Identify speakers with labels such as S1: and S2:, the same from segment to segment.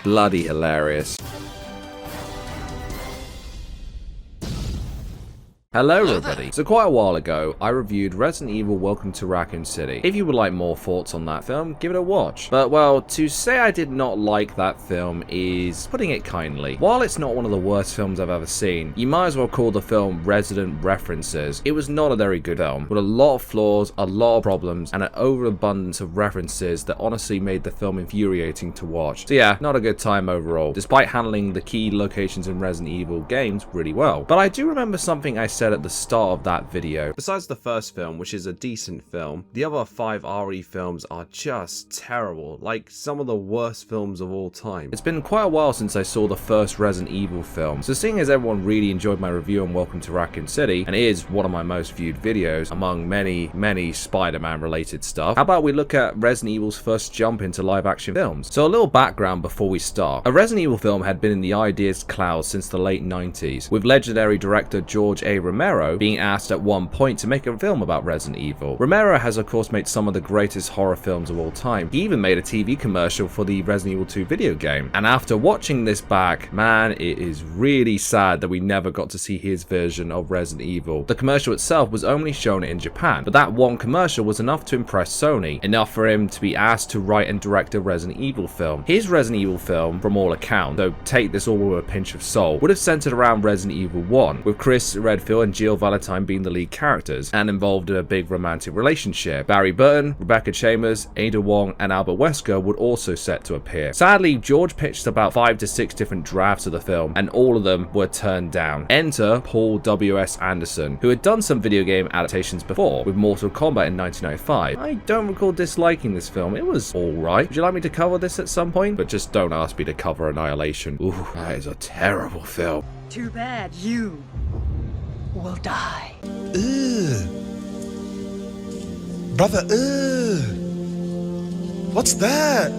S1: Bloody hilarious. Hello everybody. So quite a while ago, I reviewed Resident Evil Welcome to Raccoon City. If you would like more thoughts on that film, give it a watch. But well, to say I did not like that film is putting it kindly. While it's not one of the worst films I've ever seen, you might as well call the film Resident References. It was not a very good film, with a lot of flaws, a lot of problems, and an overabundance of references that honestly made the film infuriating to watch. So yeah, not a good time overall, despite handling the key locations in Resident Evil games really well. But I do remember something I said at the start of that video. Besides the first film, which is a decent film, the other 5 RE films are just terrible, like some of the worst films of all time. It's been quite a while since I saw the first Resident Evil film, so seeing as everyone really enjoyed my review on Welcome to Raccoon City, and it is one of my most viewed videos among many Spider-Man related stuff, how about we look at Resident Evil's first jump into live action films? So a little background before we start. A Resident Evil film had been in the ideas cloud since the late 90s, with legendary director George A. Romero being asked at one point to make a film about Resident Evil. Romero has of course made some of the greatest horror films of all time. He even made a TV commercial for the Resident Evil 2 video game. And after watching this back, man, it is really sad that we never got to see his version of Resident Evil. The commercial itself was only shown in Japan, but that one commercial was enough to impress Sony, enough for him to be asked to write and direct a Resident Evil film. His Resident Evil film, from all accounts, though take this all with a pinch of salt, would have centered around Resident Evil 1, with Chris Redfield and Jill Valentine being the lead characters, and involved in a big romantic relationship. Barry Burton, Rebecca Chambers, Ada Wong, and Albert Wesker would also set to appear. Sadly, George pitched about 5 to 6 different drafts of the film, and all of them were turned down. Enter Paul W.S. Anderson, who had done some video game adaptations before, with Mortal Kombat in 1995. I don't recall disliking this film. It was alright. Would you like me to cover this at some point? But just don't ask me to cover Annihilation. Ooh, that is a terrible film.
S2: Too bad you will die.
S3: Ugh. Brother, ugh. What's that?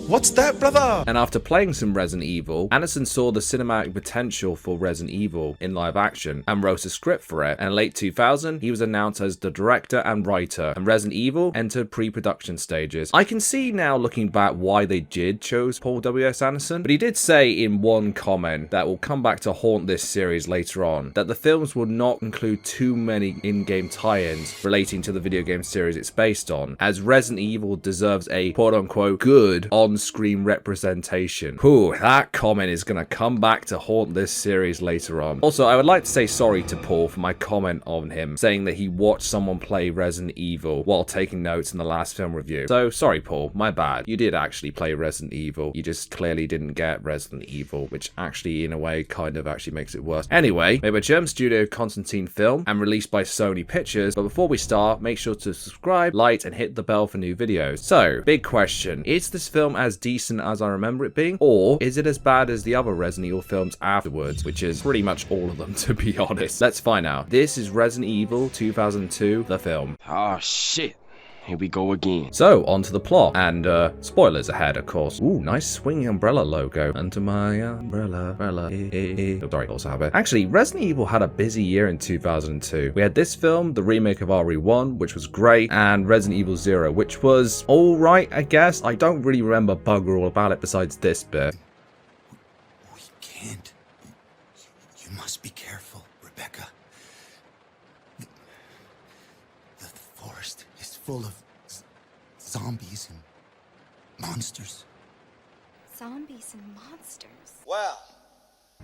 S3: What's that, brother?
S1: And after playing some Resident Evil, Anderson saw the cinematic potential for Resident Evil in live action and wrote a script for it. And in late 2000, he was announced as the director and writer, and Resident Evil entered pre-production stages. I can see now, looking back, why they did choose Paul W.S. Anderson, but he did say in one comment that will come back to haunt this series later on, that the films will not include too many in-game tie-ins relating to the video game series it's based on, as Resident Evil deserves a quote-unquote good on-screen representation. Whew, that comment is gonna come back to haunt this series later on. Also, I would like to say sorry to Paul for my comment on him, saying that he watched someone play Resident Evil while taking notes in the last film review. So, sorry Paul, my bad. You did actually play Resident Evil, you just clearly didn't get Resident Evil, which actually, in a way, kind of actually makes it worse. Anyway, made by German studio Constantine Film and released by Sony Pictures, but before we start, make sure to subscribe, like, and hit the bell for new videos. So, big question, is this film as decent as I remember it being, or is it as bad as the other Resident Evil films afterwards, which is pretty much all of them, to be honest? Let's find out. This is Resident Evil 2002, the film.
S4: Oh shit, here we go again.
S1: So, on to the plot, and spoilers ahead, of course. Ooh, nice swinging umbrella logo. Under my umbrella, Oh, sorry, also have it. Actually, Resident Evil had a busy year in 2002. We had this film, the remake of RE1, which was great, and Resident Evil 0, which was alright, I guess. I don't really remember bugger all about it besides this bit.
S5: We can't. You must be careful, Rebecca. The forest is full of zombies and monsters.
S6: Zombies and monsters.
S7: Well,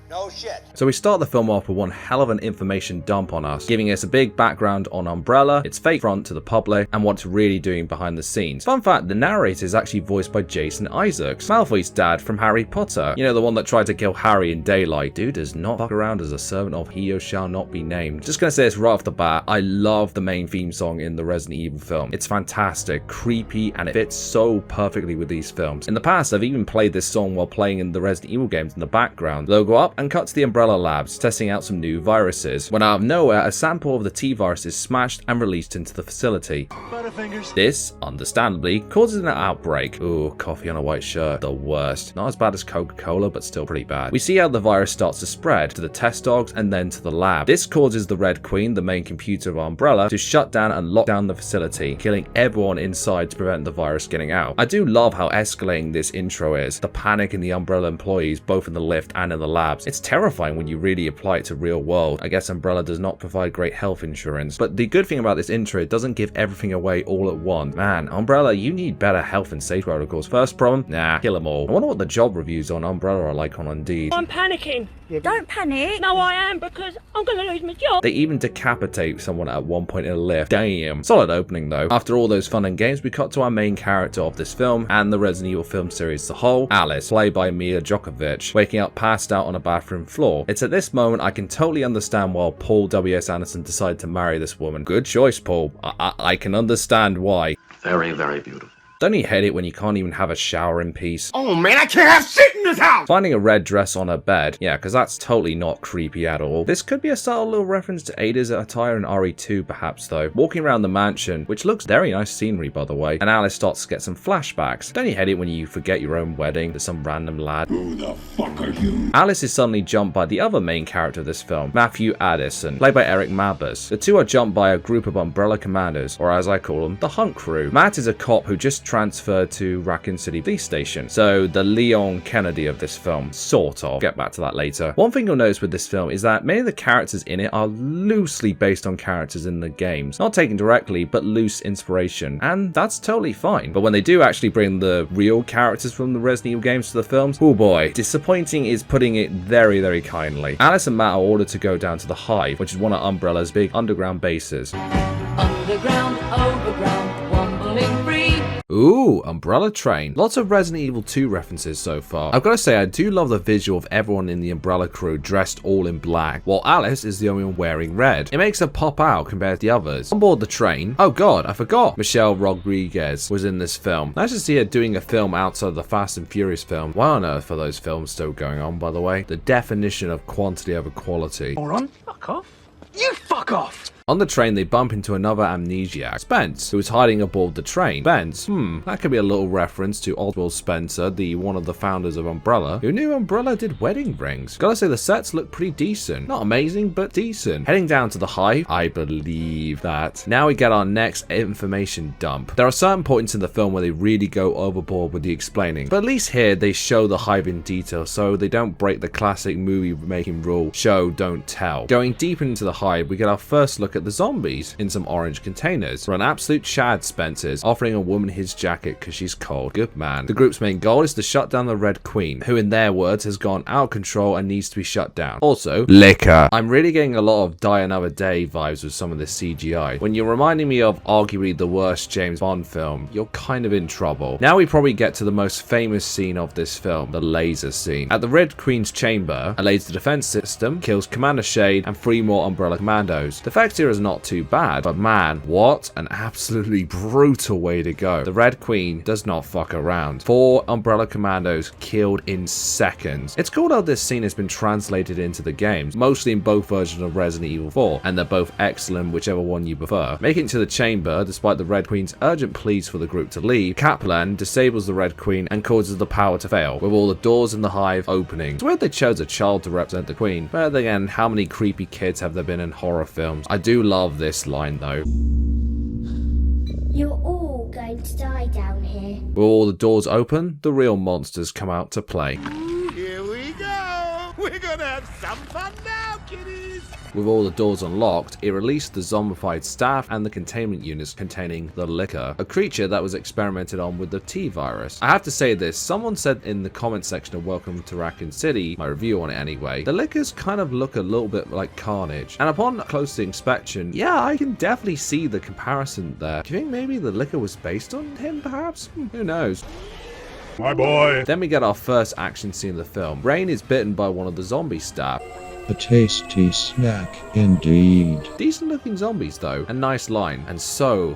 S7: no shit.
S1: So we start the film off with one hell of an information dump on us, giving us a big background on Umbrella, its fake front to the public, and what it's really doing behind the scenes. Fun fact, the narrator is actually voiced by Jason Isaacs, Malfoy's dad from Harry Potter. You know, the one that tried to kill Harry in daylight. Dude does not fuck around as a servant of he who shall not be named. Just gonna say this right off the bat, I love the main theme song in the Resident Evil film. It's fantastic, creepy, and it fits so perfectly with these films. In the past, I've even played this song while playing in the Resident Evil games in the background. Though up and cut to the Umbrella Labs, testing out some new viruses, when out of nowhere a sample of the T-virus is smashed and released into the facility. This, understandably, causes an outbreak. Ooh, coffee on a white shirt, the worst. Not as bad as Coca-Cola, but still pretty bad. We see how the virus starts to spread to the test dogs and then to the lab. This causes the Red Queen, the main computer of Umbrella, to shut down and lock down the facility, killing everyone inside to prevent the virus getting out. I do love how escalating this intro is. The panic in the Umbrella employees, both in the lift and in the labs. It's terrifying when you really apply it to real world. I guess Umbrella does not provide great health insurance, but the good thing about this intro, it doesn't give everything away all at once. Man, Umbrella, you need better health and safety protocols. First problem? Nah, kill them all. I wonder what the job reviews on Umbrella are like on Indeed.
S8: I'm panicking.
S6: Don't panic.
S8: No, I am, because I'm gonna lose my job.
S1: They even decapitate someone at one point in a lift. Damn. Solid opening though. After all those fun and games, we cut to our main character of this film and the Resident Evil film series as a whole, Alice, played by Milla Jovovich, waking up passed out on a bathroom floor. It's at this moment I can totally understand why Paul W.S. Anderson decided to marry this woman. Good choice, Paul. I can understand why.
S4: Very, very beautiful.
S1: Don't you hate it when you can't even have a shower in peace?
S4: Oh man, I can't have shit in this house!
S1: Finding a red dress on her bed, yeah, because that's totally not creepy at all. This could be a subtle little reference to Ada's attire in RE2 perhaps though. Walking around the mansion, which looks very nice scenery by the way, and Alice starts to get some flashbacks. Don't you hate it when you forget your own wedding to some random lad?
S9: Who the fuck are you?
S1: Alice is suddenly jumped by the other main character of this film, Matthew Addison, played by Eric Mabus. The two are jumped by a group of Umbrella commandos, or as I call them, the Hunt Crew. Matt is a cop who just transferred to Raccoon City Police Station, so the Leon Kennedy of this film, sort of. Get back to that later. One thing you'll notice with this film is that many of the characters in it are loosely based on characters in the games. Not taken directly, but loose inspiration, and that's totally fine. But when they do actually bring the real characters from the Resident Evil games to the films, oh boy, disappointing is putting it very, very kindly. Alice and Matt are ordered to go down to the Hive, which is one of Umbrella's big underground bases.
S10: Underground, overground, wombling free.
S1: Ooh, Umbrella Train. Lots of Resident Evil 2 references so far. I've got to say, I do love the visual of everyone in the Umbrella crew dressed all in black, while Alice is the only one wearing red. It makes her pop out compared to the others. On board the train, oh god, I forgot, Michelle Rodriguez was in this film. Nice to see her doing a film outside of the Fast and Furious film. Why on earth are those films still going on, by the way? The definition of quantity over quality.
S2: Moron, fuck off. You fuck off!
S1: On the train, they bump into another amnesiac, Spence, who is hiding aboard the train. Spence, that could be a little reference to Oswald Spencer, one of the founders of Umbrella, who knew Umbrella did wedding rings. Gotta say, the sets look pretty decent. Not amazing, but decent. Heading down to the Hive, I believe that. Now we get our next information dump. There are certain points in the film where they really go overboard with the explaining, but at least here they show the Hive in detail, so they don't break the classic movie making rule, show, don't tell. Going deep into the Hive, we get our first look at the zombies in some orange containers. For an absolute Chad, Spencer's offering a woman his jacket because she's cold. Good man. The group's main goal is to shut down the Red Queen, who in their words has gone out of control and needs to be shut down. Also, liquor. I'm really getting a lot of Die Another Day vibes with some of this CGI. When you're reminding me of arguably the worst James Bond film, you're kind of in trouble. Now we probably get to the most famous scene of this film, the laser scene. At the Red Queen's chamber, a laser defense system kills Commander Shade and 3 more Umbrella commandos. The effect here is not too bad, but man, what an absolutely brutal way to go. The Red Queen does not fuck around. 4 Umbrella commandos killed in seconds. It's cool how this scene has been translated into the games, mostly in both versions of Resident Evil 4, and they're both excellent whichever one you prefer. Making it to the chamber, despite the Red Queen's urgent pleas for the group to leave, Kaplan disables the Red Queen and causes the power to fail, with all the doors in the Hive opening. It's weird they chose a child to represent the Queen, but then again, how many creepy kids have there been in horror films? I do love this line though.
S11: You're all going to die down here.
S1: With all the doors open, the real monsters come out to play.
S3: Here we go. We're gonna have some fun now, kiddies.
S1: With all the doors unlocked, it released the zombified staff and the containment units containing the liquor, a creature that was experimented on with the T-virus. I have to say this, someone said in the comment section of Welcome to Raccoon City, my review on it anyway, the liquors kind of look a little bit like Carnage. And upon close inspection, yeah, I can definitely see the comparison there. Do you think maybe the liquor was based on him perhaps? Who knows?
S9: My boy.
S1: Then we get our first action scene of the film. Rain is bitten by one of the zombie staff.
S9: A tasty snack indeed.
S1: Decent looking zombies though, a nice line, and so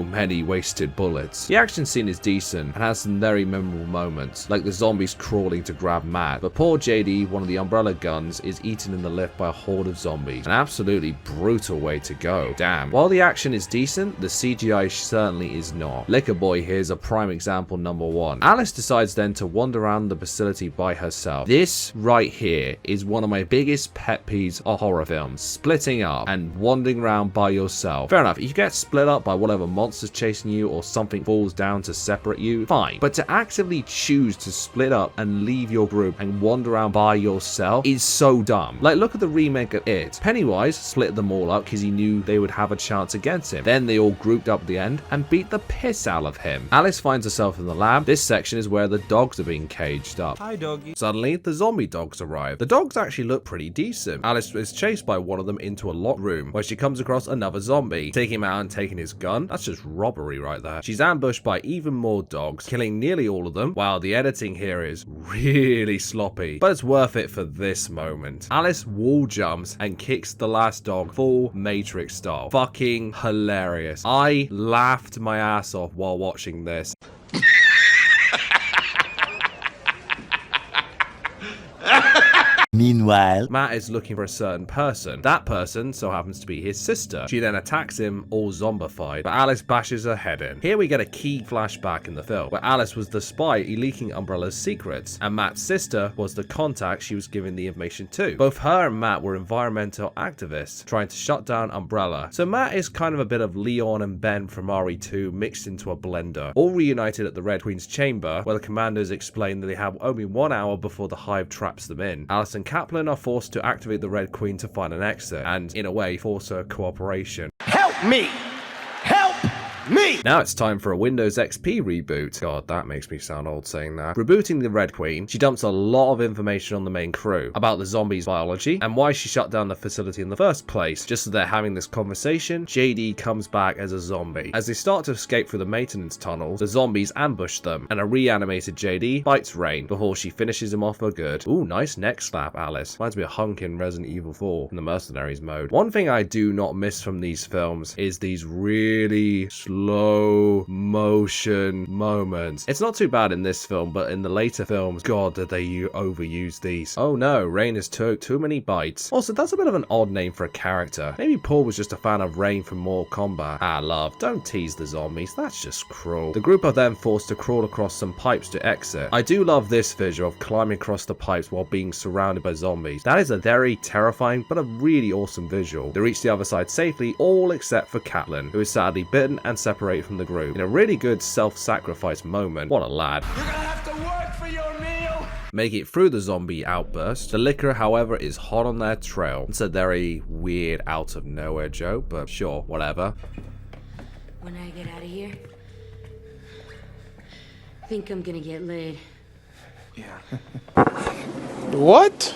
S1: many wasted bullets. The action scene is decent and has some very memorable moments, like the zombies crawling to grab Matt, but poor JD, one of the umbrella guns, is eaten in the lift by a horde of zombies. An absolutely brutal way to go. Damn. While the action is decent, the CGI certainly is not. Liquor Boy here is a prime example number one. Alice decides then to wander around the facility by herself. This right here is one of my biggest pet peeves of horror films. Splitting up and wandering around by yourself. Fair enough, if you get split up by whatever monster's chasing you or something falls down to separate you, fine. But to actively choose to split up and leave your group and wander around by yourself is so dumb. Like, look at the remake of It. Pennywise split them all up because he knew they would have a chance against him. Then they all grouped up at the end and beat the piss out of him. Alice finds herself in the lab. This section is where the dogs are being caged up.
S12: Hi, doggy.
S1: Suddenly, the zombie dogs arrive. The dogs actually look pretty decent. Alice is chased by one of them into a locked room where she comes across another zombie. Taking him out and taking his gun? That's just robbery right there. She's ambushed by even more dogs, killing nearly all of them. Wow, the editing here is really sloppy, but it's worth it for this moment. Alice wall jumps and kicks the last dog full Matrix style. Fucking hilarious. I laughed my ass off while watching this.
S13: Meanwhile,
S1: Matt is looking for a certain person. That person so happens to be his sister. She then attacks him, all zombified, but Alice bashes her head in. Here we get a key flashback in the film, where Alice was the spy leaking Umbrella's secrets, and Matt's sister was the contact she was giving the information to. Both her and Matt were environmental activists, trying to shut down Umbrella. So Matt is kind of a bit of Leon and Ben from RE2 mixed into a blender. All reunited at the Red Queen's chamber, where the commandos explain that they have only 1 hour before the hive traps them in. Alice and Kaplan are forced to activate the Red Queen to find an exit, and in a way force her cooperation.
S3: Help me! Help me!
S1: Now it's time for a Windows XP reboot. God, that makes me sound old saying that. Rebooting the Red Queen, she dumps a lot of information on the main crew about the zombies' biology and why she shut down the facility in the first place. Just as they're having this conversation, JD comes back as a zombie. As they start to escape through the maintenance tunnels, the zombies ambush them, and a reanimated JD bites Rain before she finishes him off for good. Ooh, nice neck slap, Alice. Reminds me of Hunk in Resident Evil 4 in the Mercenaries mode. One thing I do not miss from these films is these really slow motion moments. It's not too bad in this film, but in the later films, God, did they overuse these. Oh no, Rain has took too many bites. Also, that's a bit of an odd name for a character. Maybe Paul was just a fan of Rain from Mortal Kombat. Ah, love, don't tease the zombies, that's just cruel. The group are then forced to crawl across some pipes to exit. I do love this visual of climbing across the pipes while being surrounded by zombies. That is a very terrifying, but a really awesome visual. They reach the other side safely, all except for Kaplan, who is sadly bitten and separated from the group in a really good self-sacrifice moment. What a lad.
S3: You're gonna have to work for your meal!
S1: Make it through the zombie outburst. The liquor, however, is hot on their trail. It's a very weird out of nowhere joke, but sure, whatever.
S10: When I get out of here, I think I'm gonna get laid.
S12: Yeah. What?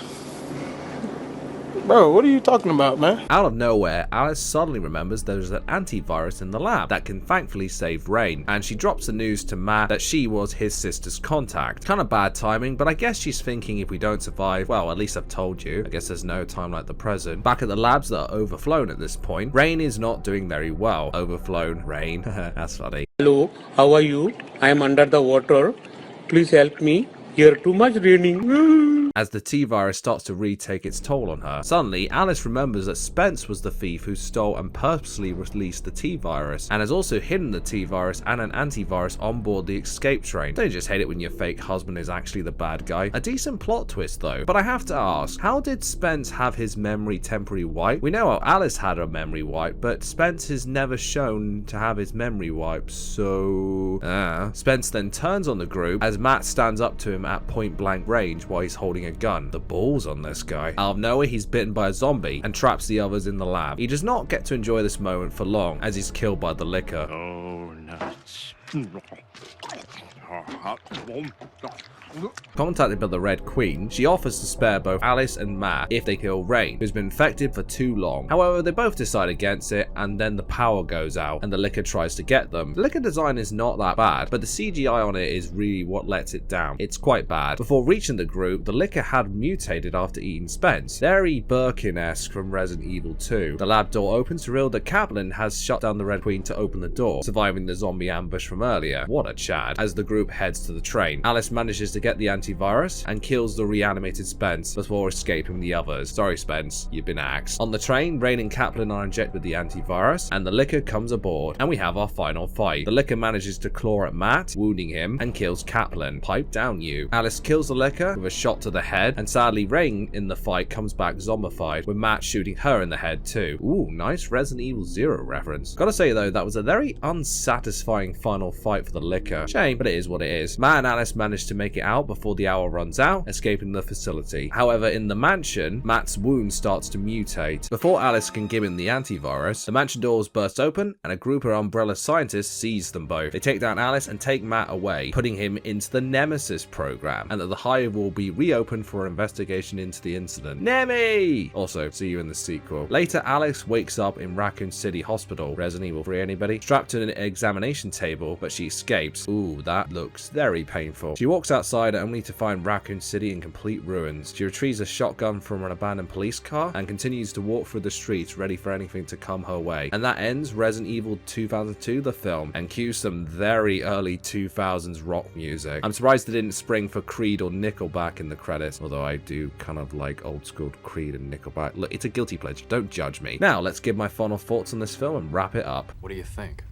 S12: Bro, what are you talking about, man?
S1: Out of nowhere, Alice suddenly remembers there's an antivirus in the lab that can thankfully save Rain, and she drops the news to Matt that she was his sister's contact. Kind of bad timing, but I guess she's thinking if we don't survive, well, at least I've told you. I guess there's no time like the present. Back at the labs that are overflown at this point, Rain is not doing very well. Overflown Rain. That's funny.
S14: Hello, how are you? I am under the water. Please help me. Here too much raining.
S1: As the T-virus starts to retake its toll on her, suddenly Alice remembers that Spence was the thief who stole and purposely released the T-virus, and has also hidden the T-virus and an antivirus on board the escape train. Don't you just hate it when your fake husband is actually the bad guy? A decent plot twist though, but I have to ask, how did Spence have his memory temporarily wiped? We know how Alice had her memory wiped, but Spence is never shown to have his memory wiped, so... Spence then turns on the group as Matt stands up to him at point blank range while he's holding a gun. The balls on this guy. Out of nowhere, he's bitten by a zombie and traps the others in the lab. He does not get to enjoy this moment for long as he's killed by the liquor.
S3: Oh, nuts.
S1: Contacted by the Red Queen, she offers to spare both Alice and Matt if they kill Rain, who's been infected for too long. However, they both decide against it, and then the power goes out, and the liquor tries to get them. The liquor design is not that bad, but the CGI on it is really what lets it down. It's quite bad. Before reaching the group, the liquor had mutated after eating Spence. Very Birkin-esque from Resident Evil 2. The lab door opens to reveal that Kaplan has shut down the Red Queen to open the door, surviving the zombie ambush from earlier. What a Chad. As the group heads to the train, Alice manages to get the antivirus and kills the reanimated Spence before escaping the others. Sorry Spence, you've been axed. On the train, Rain and Kaplan are injected with the antivirus, and the liquor comes aboard, and we have our final fight. The liquor manages to claw at Matt, wounding him, and kills Kaplan. Pipe down you. Alice kills the liquor with a shot to the head, and sadly Rain in the fight comes back zombified, with Matt shooting her in the head too. Ooh, nice Resident Evil 0 reference. Gotta say though, that was a very unsatisfying final fight for the liquor. Shame, but it is what it is. Matt and Alice manage to make it out before the hour runs out, escaping the facility. However, in the mansion, Matt's wound starts to mutate. Before Alice can give him the antivirus, the mansion doors burst open, and a group of Umbrella scientists seize them both. They take down Alice and take Matt away, putting him into the Nemesis program, and that the hive will be reopened for an investigation into the incident. Nemi! Also, see you in the sequel. Later, Alex wakes up in Raccoon City Hospital. Resident Evil 3 anybody? Strapped to an examination table, but she escapes. Ooh, that looks very painful. She walks outside only to find Raccoon City in complete ruins. She retrieves a shotgun from an abandoned police car and continues to walk through the streets ready for anything to come her way. And that ends Resident Evil 2002 the film, and cues some very early 2000s rock music. I'm surprised they didn't spring for Creed or Nickelback in the credits, although I do kind of like old school Creed and Nickelback. Look, it's a guilty pleasure, don't judge me. Now let's give my final thoughts on this film and wrap it up.
S13: What do you think?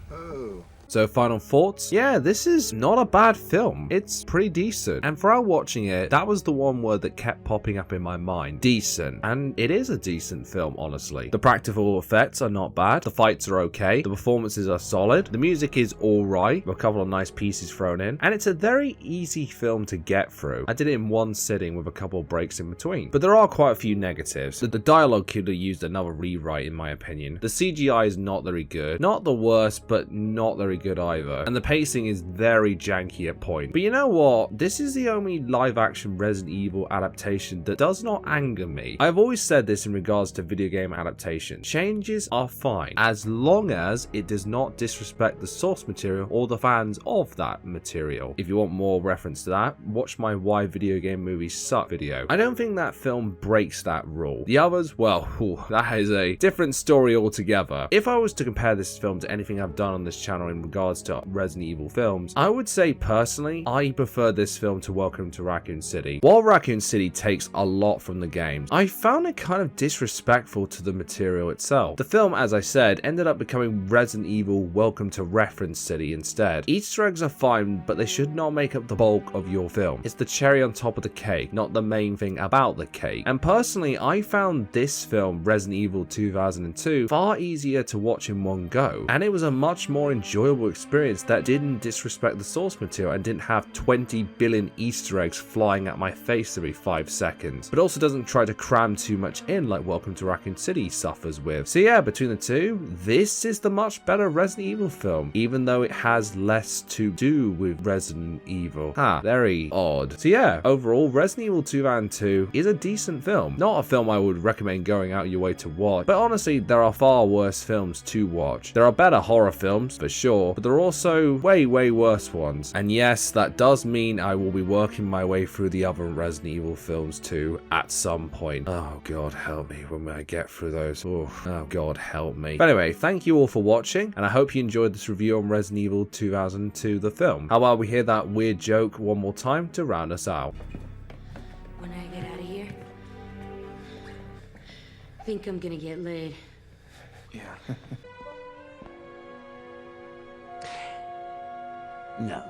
S3: Whoa.
S1: So final thoughts? Yeah, this is not a bad film. It's pretty decent. And throughout watching it, that was the one word that kept popping up in my mind. Decent. And it is a decent film, honestly. The practical effects are not bad. The fights are okay. The performances are solid. The music is alright, with a couple of nice pieces thrown in. And it's a very easy film to get through. I did it in one sitting with a couple of breaks in between. But there are quite a few negatives. The dialogue could have used another rewrite in my opinion. The CGI is not very good. Not the worst, but not very good either, and the pacing is very janky at point. But you know what? This is the only live action Resident Evil adaptation that does not anger me. I've always said this in regards to video game adaptation. Changes are fine as long as it does not disrespect the source material or the fans of that material. If you want more reference to that, watch my Why Video Game Movies Suck video. I don't think that film breaks that rule. The others, well, that is a different story altogether. If I was to compare this film to anything I've done on this channel in regards to Resident Evil films, I would say personally, I prefer this film to Welcome to Raccoon City. While Raccoon City takes a lot from the games, I found it kind of disrespectful to the material itself. The film, as I said, ended up becoming Resident Evil Welcome to Reference City instead. Easter eggs are fine, but they should not make up the bulk of your film. It's the cherry on top of the cake, not the main thing about the cake. And personally, I found this film, Resident Evil 2002, far easier to watch in one go, and it was a much more enjoyable experience that didn't disrespect the source material and didn't have 20 billion Easter eggs flying at my face every 5 seconds, but also doesn't try to cram too much in like Welcome to Raccoon City suffers with. So yeah, between the two, this is the much better Resident Evil film, even though it has less to do with Resident Evil. Very odd. So yeah, overall, Resident Evil 2002 is a decent film. Not a film I would recommend going out your way to watch, but honestly, there are far worse films to watch. There are better horror films, for sure, but there are also way worse ones. And yes, that does mean I will be working my way through the other Resident Evil films too at some point. Oh god help me when I get through those. Oh god help me. But anyway, thank you all for watching, and I hope you enjoyed this review on Resident Evil 2002 the film. How about we hear that weird joke one more time to round us out?
S10: When I get out of here, think I'm gonna get laid.
S12: Yeah.
S2: No.